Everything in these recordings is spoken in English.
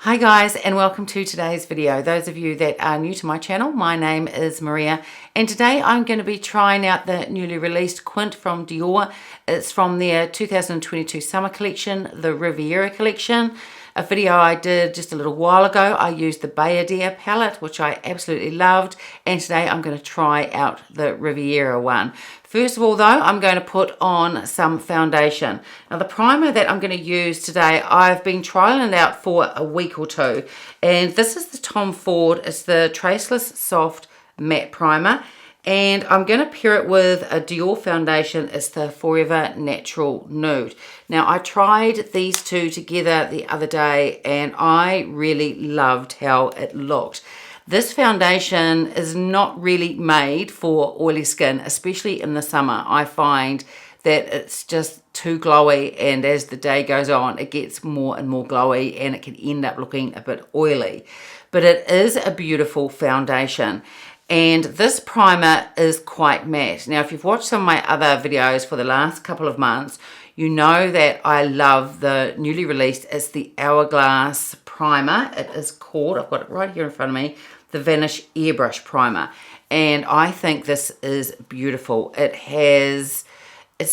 Hi guys, and welcome to today's video. Those of you that are new to my channel, my name is Maria, and today I'm going to be trying out the newly released Quint from Dior. It's from their 2022 summer collection, the Riviera collection. A video I did just a little while ago, I used the Bayadere palette, which I absolutely loved, and today I'm going to try out the Riviera one. First of all though, I'm going to put on some foundation. Now the primer that I'm going to use today, I've been trialing it out for a week or two, and this is the Tom Ford. It's the Traceless Soft Matte Primer, and I'm going to pair it with a Dior foundation. It's the Forever Natural Nude. Now I tried these two together the other day and I really loved how it looked. This foundation is not really made for oily skin, especially in the summer. I find that it's just too glowy, and as the day goes on it gets more and more glowy and it can end up looking a bit oily. But it is a beautiful foundation. And this primer is quite matte. Now, if you've watched some of my other videos for the last couple of months, you know that I love the newly released, it's the Hourglass primer. It is called, I've got it right here in front of me, the Vanish Airbrush Primer. And I think this is beautiful. It's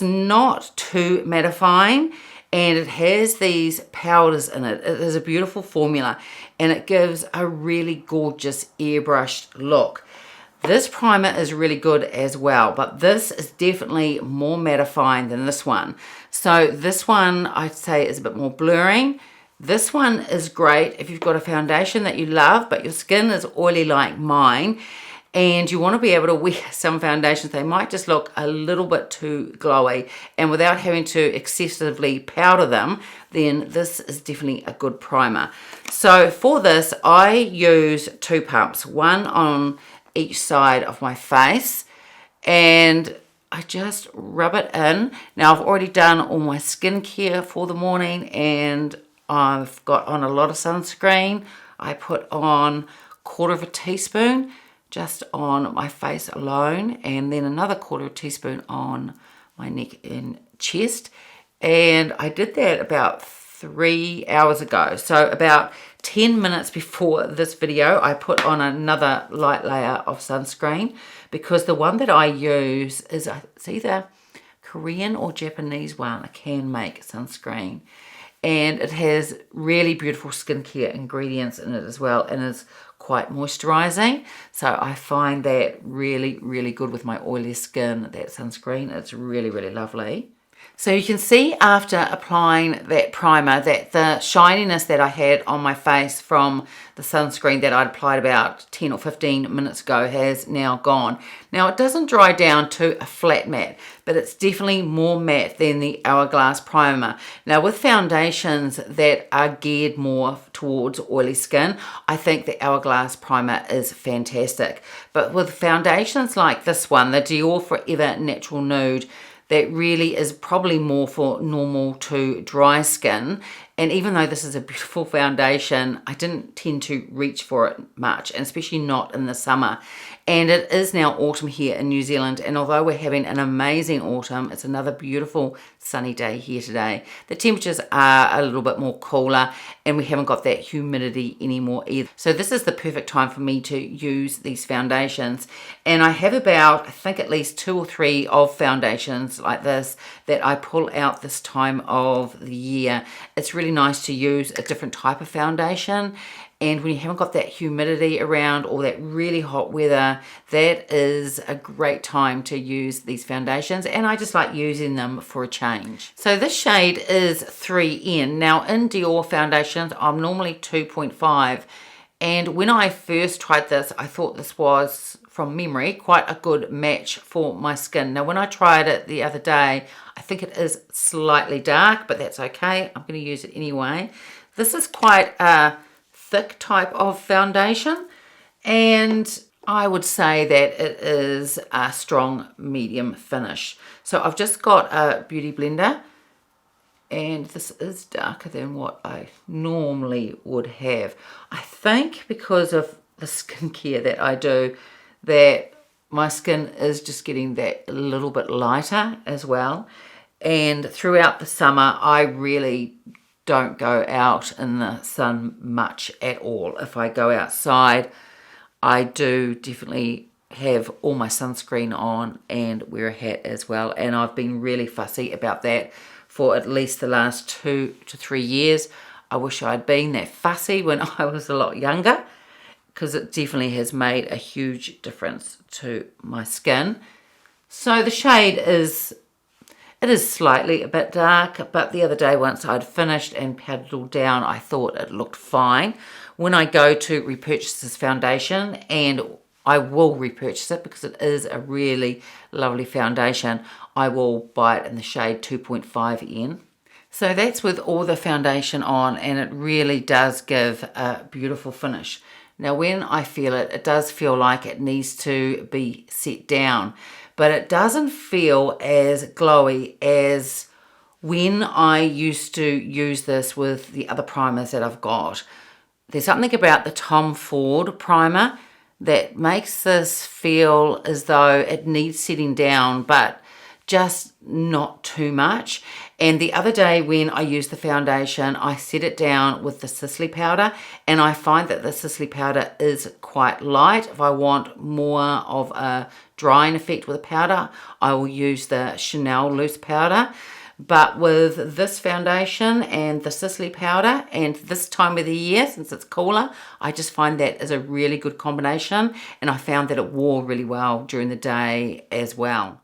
not too mattifying, and it has these powders in it. It is a beautiful formula, and it gives a really gorgeous airbrushed look. This primer is really good as well, but this is definitely more mattifying than this one. So this one I'd say is a bit more blurring. This one is great if you've got a foundation that you love, but your skin is oily like mine, and you want to be able to wear some foundations. They might just look a little bit too glowy, and without having to excessively powder them, then this is definitely a good primer. So for this, I use two pumps, one on each side of my face, and I just rub it in. Now I've already done all my skincare for the morning, and I've got on a lot of sunscreen. I put on 1/4 teaspoon just on my face alone, and then another 1/4 teaspoon on my neck and chest. And I did that about 3 hours ago. So about 10 minutes before this video, I put on another light layer of sunscreen, because the one that I use is, it's either Korean or Japanese one, a can make sunscreen. And it has really beautiful skincare ingredients in it as well, and is quite moisturizing. So I find that really, really good with my oily skin, that sunscreen. It's really, really lovely. So you can see after applying that primer that the shininess that I had on my face from the sunscreen that I'd applied about 10 or 15 minutes ago has now gone. Now it doesn't dry down to a flat matte, but it's definitely more matte than the Hourglass primer. Now with foundations that are geared more towards oily skin, I think the Hourglass primer is fantastic. But with foundations like this one, the Dior Forever Natural Nude, that really is probably more for normal to dry skin. And even though this is a beautiful foundation, I didn't tend to reach for it much, and especially not in the summer. And it is now autumn here in New Zealand, and although we're having an amazing autumn, it's another beautiful sunny day here today. The temperatures are a little bit more cooler, and we haven't got that humidity anymore either. So this is the perfect time for me to use these foundations. And I have about, I think at least 2 or 3 of foundations like this that I pull out this time of the year. It's really nice to use a different type of foundation, and when you haven't got that humidity around or that really hot weather, that is a great time to use these foundations, and I just like using them for a change. So this shade is 3N. Now in Dior foundations, I'm normally 2.5, and when I first tried this, I thought this was, from memory, quite a good match for my skin. Now when I tried it the other day, I think it is slightly dark, but that's okay. I'm going to use it anyway. This is quite a thick type of foundation, and I would say that it is a strong medium finish. So I've just got a beauty blender, and this is darker than what I normally would have. I think because of the skincare that I do, that my skin is just getting that a little bit lighter as well. And throughout the summer, I really don't go out in the sun much at all. If I go outside, I do definitely have all my sunscreen on and wear a hat as well. And I've been really fussy about that for at least the last 2 to 3 years. I wish I'd been that fussy when I was a lot younger, because it definitely has made a huge difference to my skin. So the shade is slightly a bit dark, but the other day once I'd finished and patted it all down, I thought it looked fine. When I go to repurchase this foundation, and I will repurchase it because it is a really lovely foundation, I will buy it in the shade 2.5N. So that's with all the foundation on, and it really does give a beautiful finish. Now when I feel it, it does feel like it needs to be set down, but it doesn't feel as glowy as when I used to use this with the other primers that I've got. There's something about the Tom Ford primer that makes this feel as though it needs setting down, but just not too much. And the other day when I used the foundation, I set it down with the Sisley powder, and I find that the Sisley powder is quite light. If I want more of a drying effect with the powder, I will use the Chanel loose powder. But with this foundation and the Sisley powder, and this time of the year, since it's cooler, I just find that is a really good combination, and I found that it wore really well during the day as well.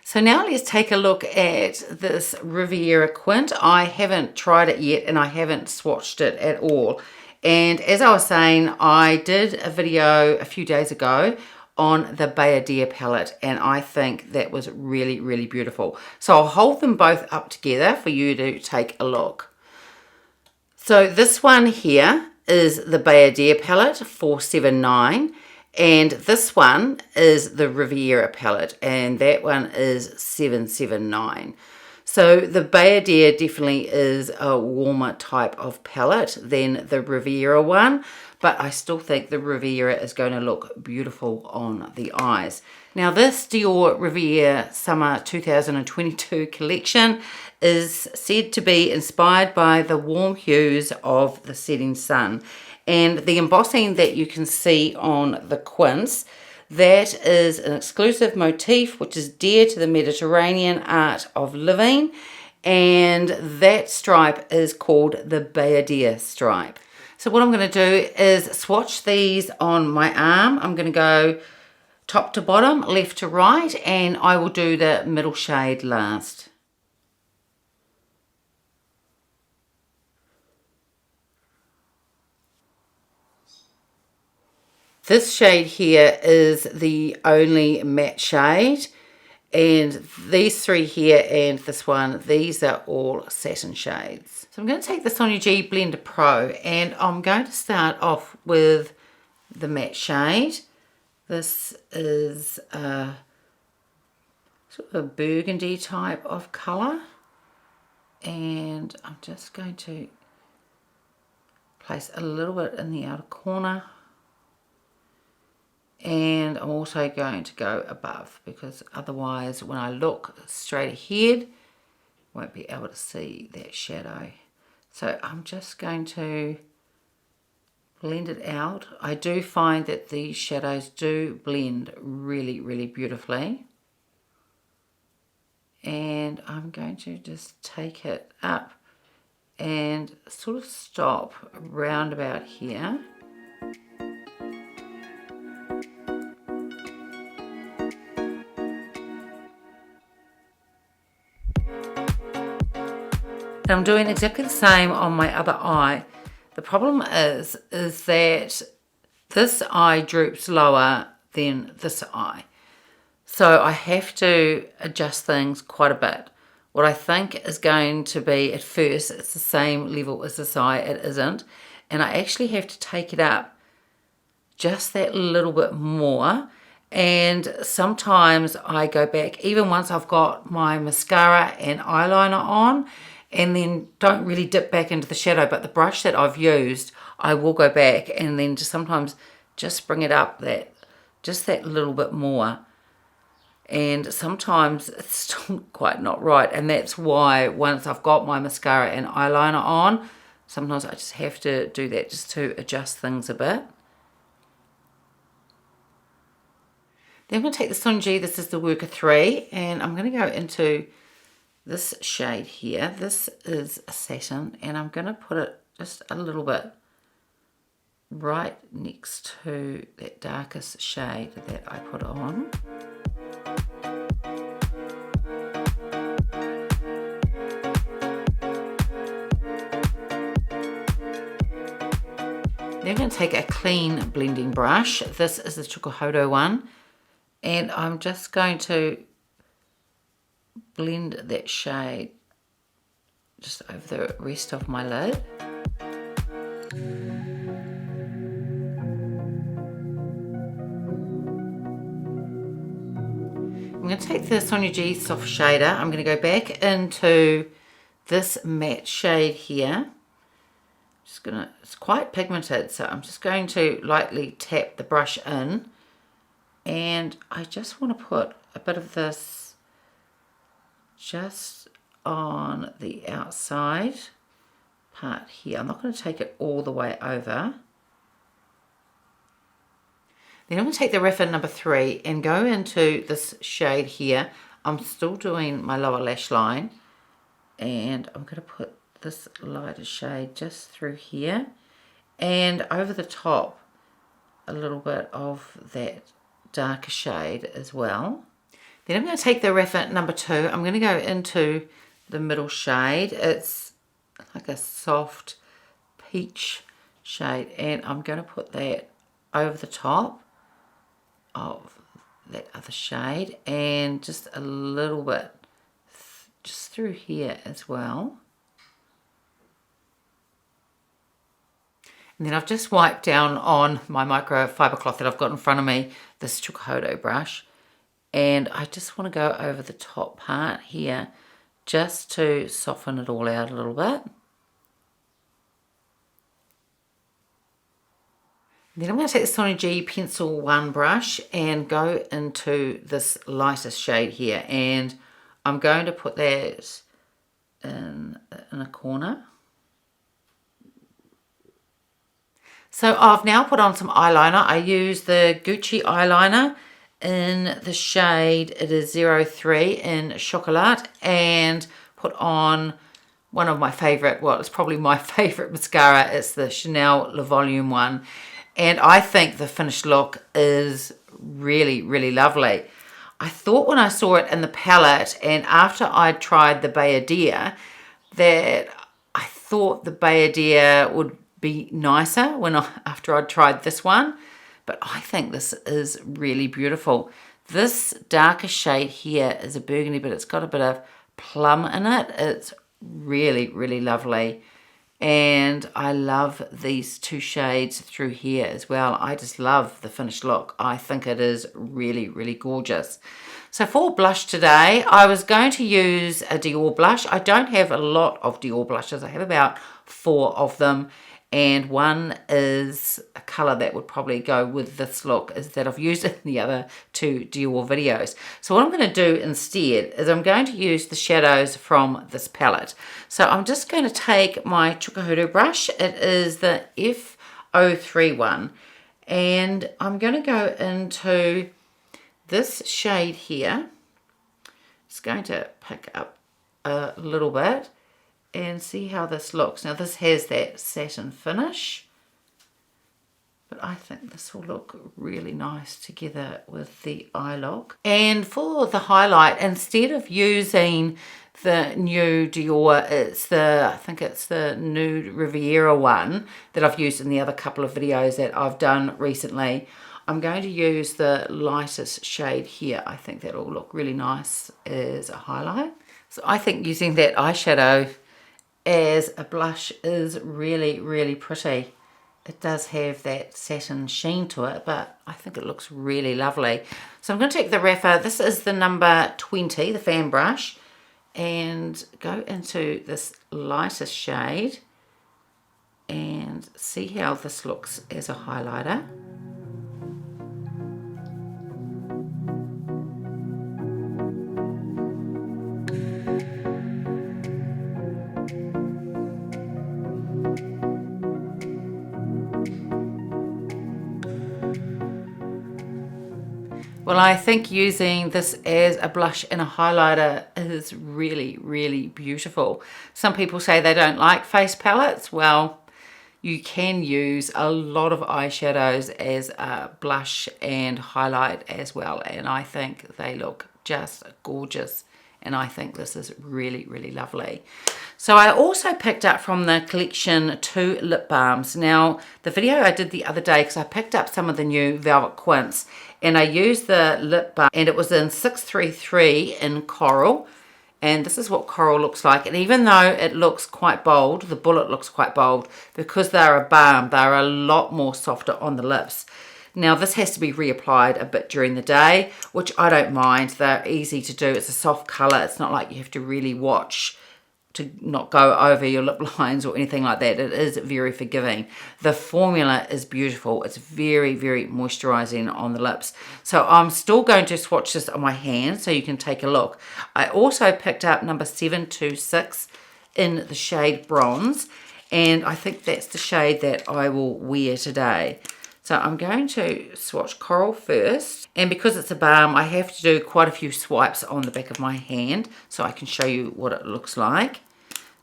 So now let's take a look at this Riviera Quint. I haven't tried it yet, and I haven't swatched it at all. And as I was saying, I did a video a few days ago on the Bayadere palette, and I think that was really, really beautiful. So I'll hold them both up together for you to take a look. So this one here is the Bayadere palette, 479. And this one is the Riviera palette, and that one is 779. So the Bayadere definitely is a warmer type of palette than the Riviera one, but I still think the Riviera is going to look beautiful on the eyes. Now this Dior Riviera Summer 2022 collection is said to be inspired by the warm hues of the setting sun. And the embossing that you can see on the quints, that is an exclusive motif which is dear to the Mediterranean art of living, and that stripe is called the Bayadere stripe. So what I'm going to do is swatch these on my arm. I'm going to go top to bottom, left to right, and I will do the middle shade last. This shade here is the only matte shade, and these three here and this one, these are all satin shades. So I'm going to take the Sonia G Blender Pro, and I'm going to start off with the matte shade. This is a sort of a burgundy type of colour, and I'm just going to place a little bit in the outer corner. And I'm also going to go above, because otherwise when I look straight ahead, I won't be able to see that shadow. So I'm just going to blend it out. I do find that these shadows do blend really, really beautifully. And I'm going to just take it up and sort of stop around about here. And I'm doing exactly the same on my other eye. The problem is that this eye droops lower than this eye. So I have to adjust things quite a bit. What I think is going to be, at first, it's the same level as this eye, it isn't. And I actually have to take it up just that little bit more. And sometimes I go back, even once I've got my mascara and eyeliner on, and then don't really dip back into the shadow, but the brush that I've used, I will go back and then just sometimes just bring it up just that little bit more. and sometimes it's still quite not right, and that's why once I've got my mascara and eyeliner on, sometimes I just have to do that just to adjust things a bit. Then I'm going to take the Sunji, this is the Worker 3, and I'm going to go into this shade here. This is a satin, and I'm going to put it just a little bit right next to that darkest shade that I put on. Then I'm going to take a clean blending brush. This is the Chukuhodo one, and I'm just going to blend that shade just over the rest of my lid. I'm going to take the Sonia G Soft Shader. I'm going to go back into this matte shade here. It's quite pigmented, so I'm just going to lightly tap the brush in, and I just want to put a bit of this just on the outside part here. I'm not going to take it all the way over. Then I'm going to take the Riviera number 3 and go into this shade here. I'm still doing my lower lash line, and I'm going to put this lighter shade just through here and over the top a little bit of that darker shade as well. Then I'm going to take the Riviera number 2. I'm going to go into the middle shade. It's like a soft peach shade, and I'm going to put that over the top of that other shade and just a little bit just through here as well. And then I've just wiped down on my microfiber cloth that I've got in front of me, this Chukuhodo brush, and I just want to go over the top part here just to soften it all out a little bit. Then I'm going to take the Sonia G Pencil 1 brush and go into this lightest shade here, and I'm going to put that in a corner. So I've now put on some eyeliner. I use the Gucci eyeliner in the shade, it is 03 in Chocolat, and put on one of my favourite, well, it's probably my favourite mascara. It's the Chanel Le Volume one. And I think the finished look is really, really lovely. I thought when I saw it in the palette and after I'd tried the Bayadere that I thought the Bayadere would be nicer after I'd tried this one, but I think this is really beautiful. This darker shade here is a burgundy, but it's got a bit of plum in it. It's really, really lovely, and I love these two shades through here as well. I just love the finished look. I think it is really, really gorgeous. So for blush today, I was going to use a Dior blush. I don't have a lot of Dior blushes. I have about 4 of them. And one is a colour that would probably go with this look, is that I've used in the other 2 Dior videos. So what I'm going to do instead is I'm going to use the shadows from this palette. So I'm just going to take my Chukuhodo brush. It is the F03 one. And I'm going to go into this shade here. It's going to pick up a little bit and see how this looks. Now this has that satin finish, but I think this will look really nice together with the eye look. And for the highlight, instead of using the new Dior, I think it's the Nude Riviera one that I've used in the other couple of videos that I've done recently, I'm going to use the lightest shade here. I think that will look really nice as a highlight. So I think using that eyeshadow as a blush is really, really pretty. It does have that satin sheen to it, but I think it looks really lovely. So I'm going to take the Riviera, this is the number 20, the fan brush, and go into this lightest shade and see how this looks as a highlighter. Well, I think using this as a blush and a highlighter is really, really beautiful. Some people say they don't like face palettes. Well, you can use a lot of eyeshadows as a blush and highlight as well. And I think they look just gorgeous. And I think this is really, really lovely. So I also picked up from the collection 2 lip balms. Now, the video I did the other day, because I picked up some of the new Velvet Quints, and I used the lip balm, and it was in 633 in Coral. And this is what Coral looks like. And even though it looks quite bold, the bullet looks quite bold, because they're a balm, they're a lot more softer on the lips. Now, this has to be reapplied a bit during the day, which I don't mind. They're easy to do. It's a soft colour. It's not like you have to really watch to not go over your lip lines or anything like that. It is very forgiving. The formula is beautiful. It's very, very moisturising on the lips. So I'm still going to swatch this on my hand so you can take a look. I also picked up number 726 in the shade Bronze, and I think that's the shade that I will wear today. So I'm going to swatch Coral first, and because it's a balm, I have to do quite a few swipes on the back of my hand so I can show you what it looks like.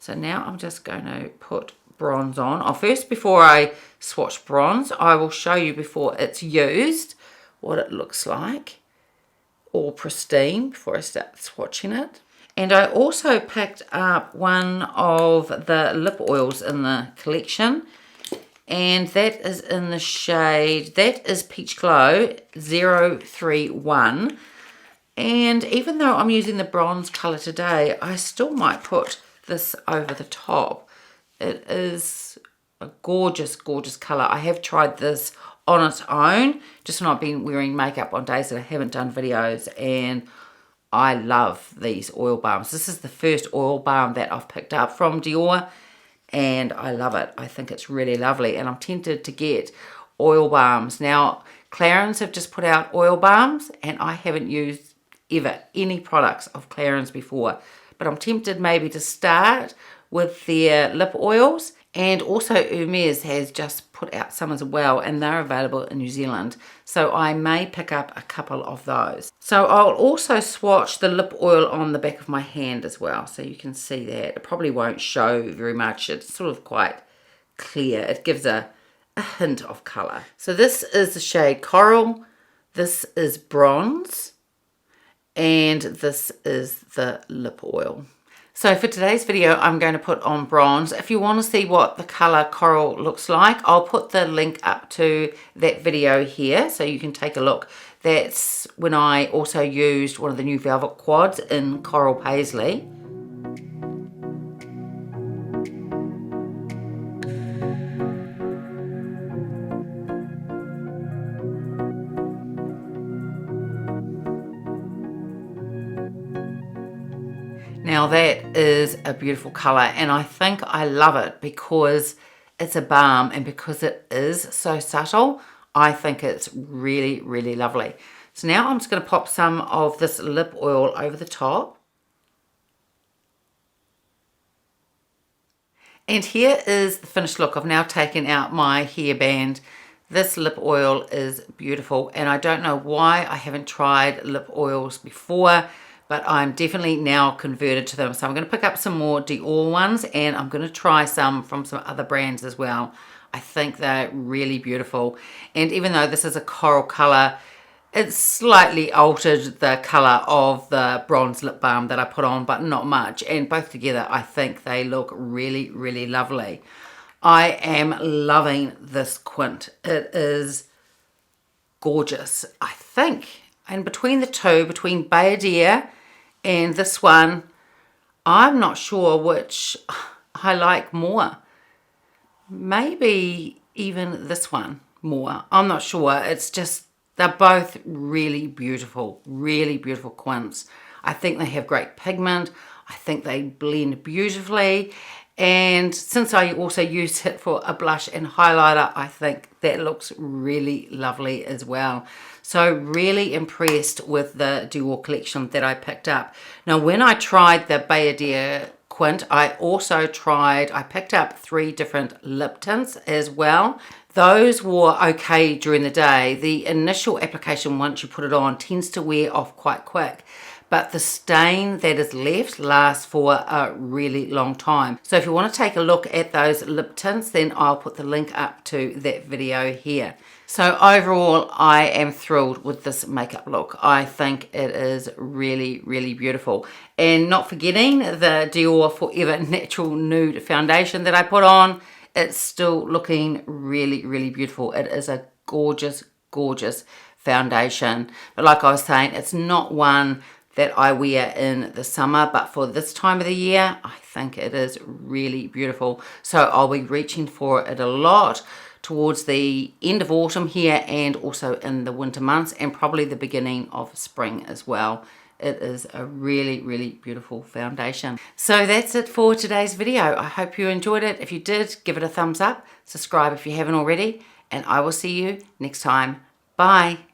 So now I'm just going to put Bronze on. First, before I swatch Bronze, I will show you before it's used what it looks like, all pristine, before I start swatching it. And I also picked up one of the lip oils in the collection, and that is in the shade, that is Peach Glow 031. And even though I'm using the bronze colour today, I still might put this over the top. It is a gorgeous, gorgeous colour. I have tried this on its own, just when I've been wearing makeup on days that I haven't done videos, and I love these oil balms. This is the first oil balm that I've picked up from Dior, and I love it. I think it's really lovely, and I'm tempted to get oil balms. Now, Clarins have just put out oil balms, and I haven't used ever any products of Clarins before, but I'm tempted maybe to start with their lip oils. And also Hermes has just put out some as well, and they're available in New Zealand, so I may pick up a couple of those. So I'll also swatch the lip oil on the back of my hand as well, so you can see that. It probably won't show very much. It's sort of quite clear. It gives a hint of colour. So this is the shade Coral, this is Bronze, and this is the lip oil. So for today's video, I'm going to put on Bronze. If you want to see what the colour Coral looks like, I'll put the link up to that video here so you can take a look. That's when I also used one of the new Velvet Quads in Coral Paisley. Now that is a beautiful colour, and I think I love it because it's a balm and because it is so subtle. I think it's really, really lovely. So now I'm just going to pop some of this lip oil over the top. And here is the finished look. I've now taken out my hairband. This lip oil is beautiful, and I don't know why I haven't tried lip oils before, but I'm definitely now converted to them. So I'm going to pick up some more Dior ones, and I'm going to try some from some other brands as well. I think they're really beautiful. And even though this is a coral colour, it's slightly altered the colour of the bronze lip balm that I put on, but not much. And both together, I think they look really, really lovely. I am loving this Quint. It is gorgeous, I think. And between the two, between Bayadere and this one, I'm not sure which I like more. Maybe even this one more. I'm not sure. It's just, they're both really beautiful Quints. I think they have great pigment. I think they blend beautifully. And since I also used it for a blush and highlighter, I think that looks really lovely as well. So really impressed with the Dior collection that I picked up. Now when I tried the Bayadere Quint, I picked up 3 different lip tints as well. Those were okay during the day. The initial application, once you put it on, tends to wear off quite quick, but the stain that is left lasts for a really long time. So if you want to take a look at those lip tints, then I'll put the link up to that video here. So overall, I am thrilled with this makeup look. I think it is really, really beautiful. And not forgetting the Dior Forever Natural Nude foundation that I put on. It's still looking really, really beautiful. It is a gorgeous, gorgeous foundation. But like I was saying, it's not one that I wear in the summer, but for this time of the year, I think it is really beautiful. So I'll be reaching for it a lot towards the end of autumn here, and also in the winter months, and probably the beginning of spring as well. It is a really, really beautiful foundation. So that's it for today's video. I hope you enjoyed it. If you did, give it a thumbs up, subscribe if you haven't already, and I will see you next time. Bye.